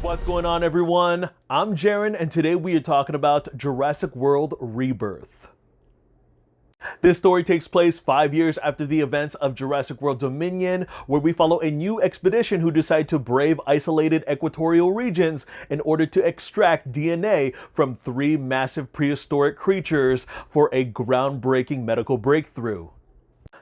What's going on, everyone? I'm Jaren, and today we are talking about Jurassic World Rebirth. This story takes place 5 years after the events of Jurassic World Dominion, where we follow a new expedition who decide to brave isolated equatorial regions in order to extract DNA from 3 massive prehistoric creatures for a groundbreaking medical breakthrough.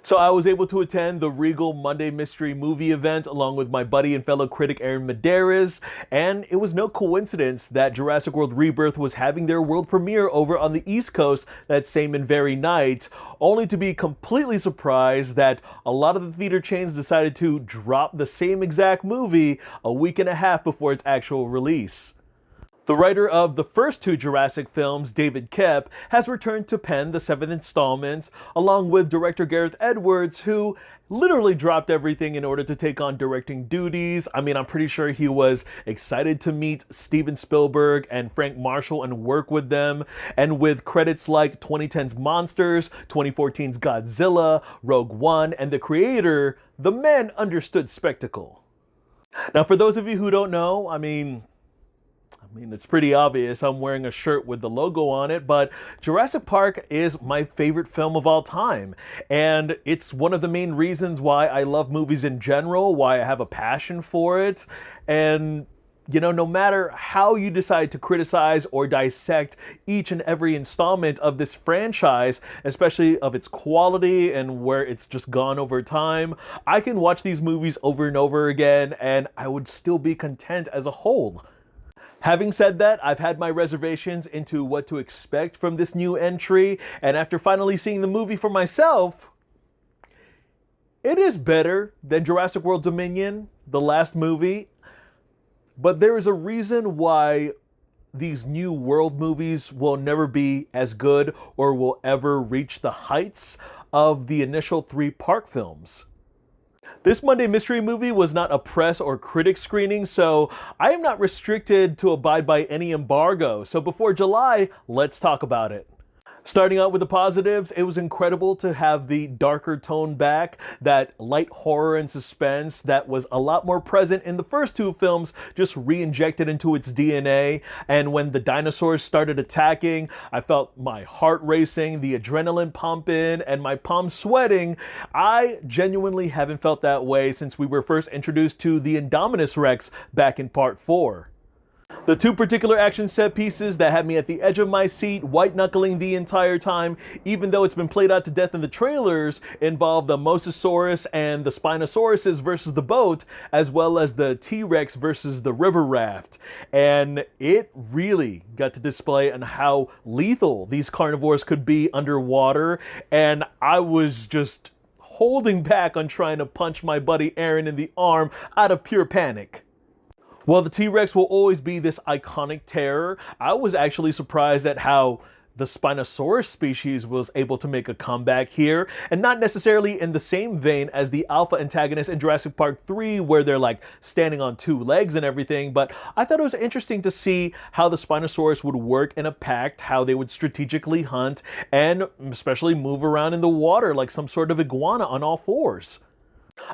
So I was able to attend the Regal Monday Mystery Movie event along with my buddy and fellow critic Aaron Medeiros, and it was no coincidence that Jurassic World Rebirth was having their world premiere over on the East Coast that same and very night, only to be completely surprised that a lot of the theater chains decided to drop the same exact movie a week and a half before its actual release. The writer of the first 2 Jurassic films, David Koepp, has returned to pen the 7th installment, along with director Gareth Edwards, who literally dropped everything in order to take on directing duties. I mean, I'm pretty sure he was excited to meet Steven Spielberg and Frank Marshall and work with them. And with credits like 2010's Monsters, 2014's Godzilla, Rogue One, and the creator, the man understood spectacle. Now, for those of you who don't know, I mean, it's pretty obvious I'm wearing a shirt with the logo on it, but Jurassic Park is my favorite film of all time. And it's one of the main reasons why I love movies in general, why I have a passion for it. And, you know, no matter how you decide to criticize or dissect each and every installment of this franchise, especially of its quality and where it's just gone over time, I can watch these movies over and over again, and I would still be content as a whole. Having said that, I've had my reservations into what to expect from this new entry, and after finally seeing the movie for myself, it is better than Jurassic World Dominion, the last movie, but there is a reason why these new world movies will never be as good or will ever reach the heights of the initial 3 park films. This Monday Mystery Movie was not a press or critic screening, so I am not restricted to abide by any embargo. So before July, let's talk about it. Starting out with the positives, it was incredible to have the darker tone back, that light horror and suspense that was a lot more present in the first 2 films, just re-injected into its DNA. And when the dinosaurs started attacking, I felt my heart racing, the adrenaline pumping, and my palms sweating. I genuinely haven't felt that way since we were first introduced to the Indominus Rex back in part 4. The 2 particular action set pieces that had me at the edge of my seat, white-knuckling the entire time, even though it's been played out to death in the trailers, involved the Mosasaurus and the Spinosauruses versus the boat, as well as the T-Rex versus the river raft. And it really got to display on how lethal these carnivores could be underwater, and I was just holding back on trying to punch my buddy Aaron in the arm out of pure panic. While the T-Rex will always be this iconic terror, I was actually surprised at how the Spinosaurus species was able to make a comeback here, and not necessarily in the same vein as the alpha antagonist in Jurassic Park 3, where they're like standing on 2 legs and everything, but I thought it was interesting to see how the Spinosaurus would work in a pack, how they would strategically hunt, and especially move around in the water like some sort of iguana on all 4s.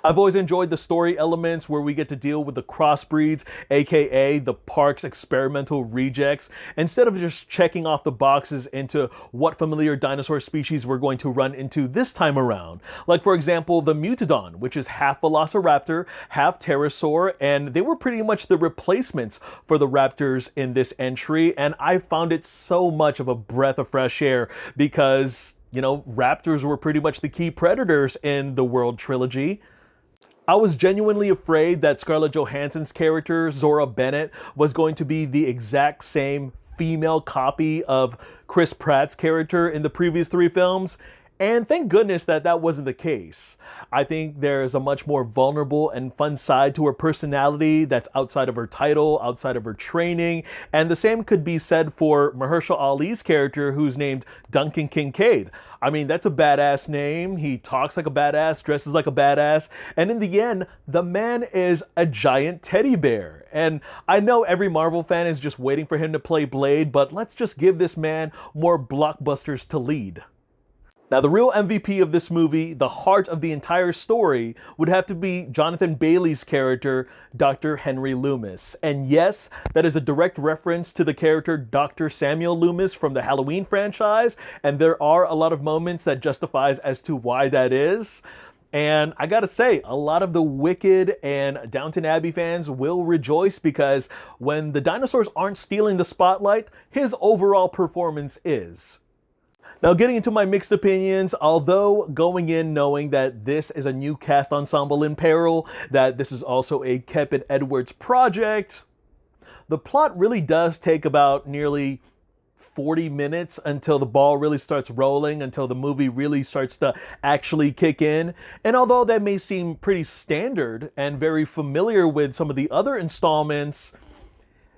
I've always enjoyed the story elements where we get to deal with the crossbreeds, aka the park's experimental rejects, instead of just checking off the boxes into what familiar dinosaur species we're going to run into this time around. Like, for example, the Mutodon, which is half velociraptor, half pterosaur, and they were pretty much the replacements for the raptors in this entry, and I found it so much of a breath of fresh air because, you know, raptors were pretty much the key predators in the World trilogy. I was genuinely afraid that Scarlett Johansson's character, Zora Bennett, was going to be the exact same female copy of Chris Pratt's character in the previous 3 films, and thank goodness that that wasn't the case. I think there's a much more vulnerable and fun side to her personality that's outside of her title, outside of her training, and the same could be said for Mahershala Ali's character, who's named Duncan Kincaid. I mean, that's a badass name. He talks like a badass, dresses like a badass, and in the end, the man is a giant teddy bear. And I know every Marvel fan is just waiting for him to play Blade, but let's just give this man more blockbusters to lead. Now, the real MVP of this movie, the heart of the entire story, would have to be Jonathan Bailey's character, Dr. Henry Loomis. And yes, that is a direct reference to the character Dr. Samuel Loomis from the Halloween franchise, and there are a lot of moments that justifies as to why that is. And I gotta say, a lot of the Wicked and Downton Abbey fans will rejoice because when the dinosaurs aren't stealing the spotlight, his overall performance is. Now, getting into my mixed opinions, although going in knowing that this is a new cast ensemble in peril, that this is also a Kep and Edwards project, the plot really does take about nearly 40 minutes until the ball really starts rolling, until the movie really starts to actually kick in. And although that may seem pretty standard and very familiar with some of the other installments,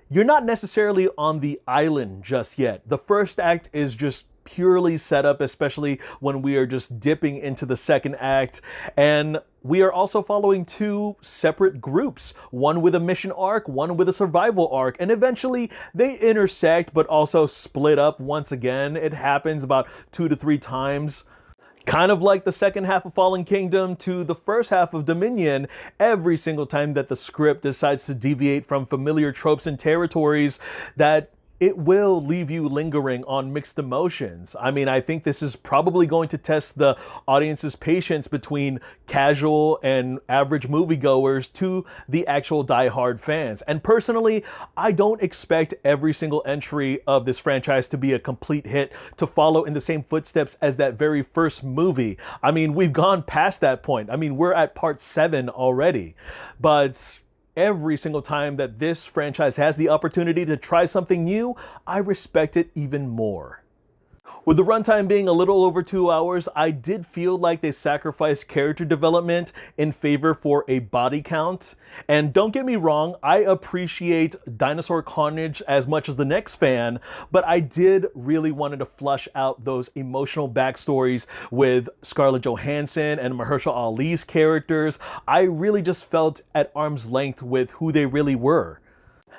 you're not necessarily on the island just yet. The first act is just purely set up, especially when we are just dipping into the second act. And we are also following two separate groups, one with a mission arc, one with a survival arc, and eventually they intersect but also split up once again. It happens about 2 to 3 times. Kind of like the second half of Fallen Kingdom to the first half of Dominion, every single time that the script decides to deviate from familiar tropes and territories, that it will leave you lingering on mixed emotions. I mean, I think this is probably going to test the audience's patience between casual and average moviegoers to the actual diehard fans. And personally, I don't expect every single entry of this franchise to be a complete hit, to follow in the same footsteps as that very first movie. I mean, we've gone past that point. I mean, we're at part 7 already. But every single time that this franchise has the opportunity to try something new, I respect it even more. With the runtime being a little over 2 hours, I did feel like they sacrificed character development in favor for a body count. And don't get me wrong, I appreciate dinosaur carnage as much as the next fan, but I did really wanted to flush out those emotional backstories with Scarlett Johansson and Mahershala Ali's characters. I really just felt at arm's length with who they really were.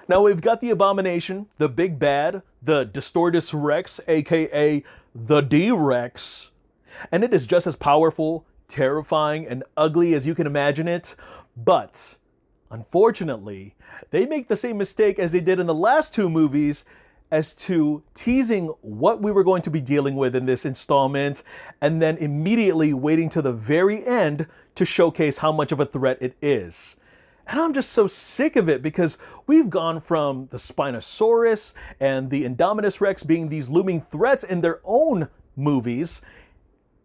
Now we've got the Abomination, the Big Bad, the Distortus Rex, aka the D-Rex, and it is just as powerful, terrifying, and ugly as you can imagine it, but unfortunately, they make the same mistake as they did in the last 2 movies as to teasing what we were going to be dealing with in this installment, and then immediately waiting to the very end to showcase how much of a threat it is. And I'm just so sick of it because we've gone from the Spinosaurus and the Indominus Rex being these looming threats in their own movies.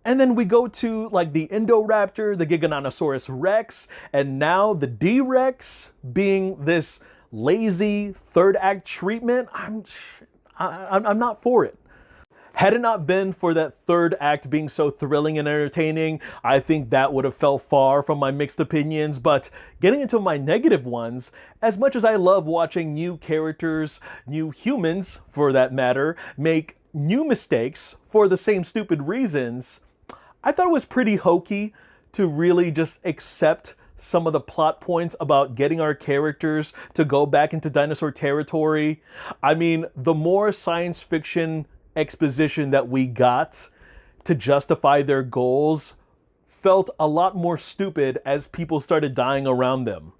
And then we go to like the Indoraptor, the Giganotosaurus Rex, and now the D-Rex being this lazy third act treatment. I'm not for it. Had it not been for that third act being so thrilling and entertaining, I think that would have fell far from my mixed opinions. But getting into my negative ones, as much as I love watching new characters, new humans for that matter, make new mistakes for the same stupid reasons, I thought it was pretty hokey to really just accept some of the plot points about getting our characters to go back into dinosaur territory. I mean, the more science fiction exposition that we got to justify their goals felt a lot more stupid as people started dying around them.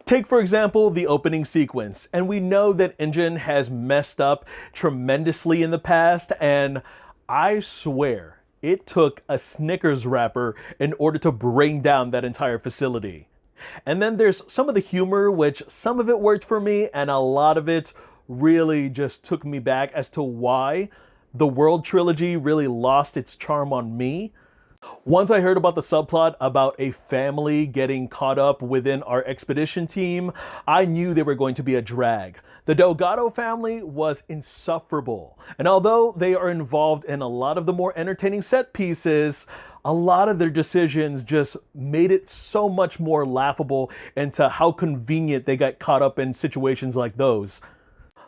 Take, for example, the opening sequence, and we know that InGen has messed up tremendously in the past, and I swear it took a Snickers wrapper in order to bring down that entire facility. And then there's some of the humor, which some of it worked for me, and a lot of it really just took me back as to why the World Trilogy really lost its charm on me. Once I heard about the subplot about a family getting caught up within our expedition team, I knew they were going to be a drag. The Delgado family was insufferable, and although they are involved in a lot of the more entertaining set pieces, a lot of their decisions just made it so much more laughable into how convenient they got caught up in situations like those.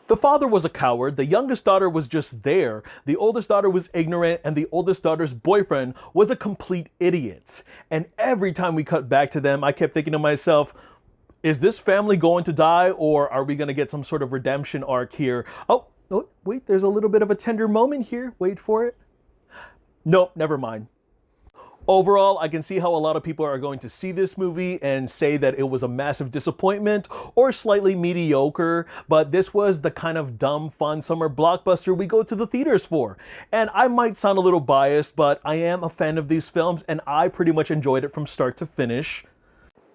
The father was a coward, the youngest daughter was just there, the oldest daughter was ignorant, and the oldest daughter's boyfriend was a complete idiot. And every time we cut back to them, I kept thinking to myself, is this family going to die, or are we going to get some sort of redemption arc here? Oh, wait, there's a little bit of a tender moment here. Wait for it. Nope, never mind. Overall, I can see how a lot of people are going to see this movie and say that it was a massive disappointment or slightly mediocre, but this was the kind of dumb, fun summer blockbuster we go to the theaters for. And I might sound a little biased, but I am a fan of these films and I pretty much enjoyed it from start to finish.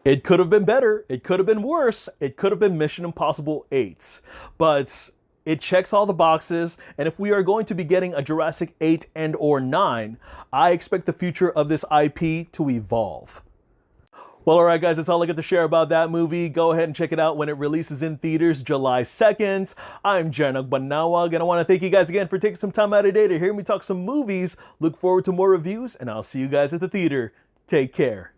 It could have been better, it could have been worse, it could have been Mission Impossible 8, but it checks all the boxes, and if we are going to be getting a Jurassic 8 and or 9, I expect the future of this IP to evolve. Well, alright guys, that's all I got to share about that movie. Go ahead and check it out when it releases in theaters July 2nd. I'm Jaren Banawag, and I want to thank you guys again for taking some time out of day to hear me talk some movies. Look forward to more reviews, and I'll see you guys at the theater. Take care.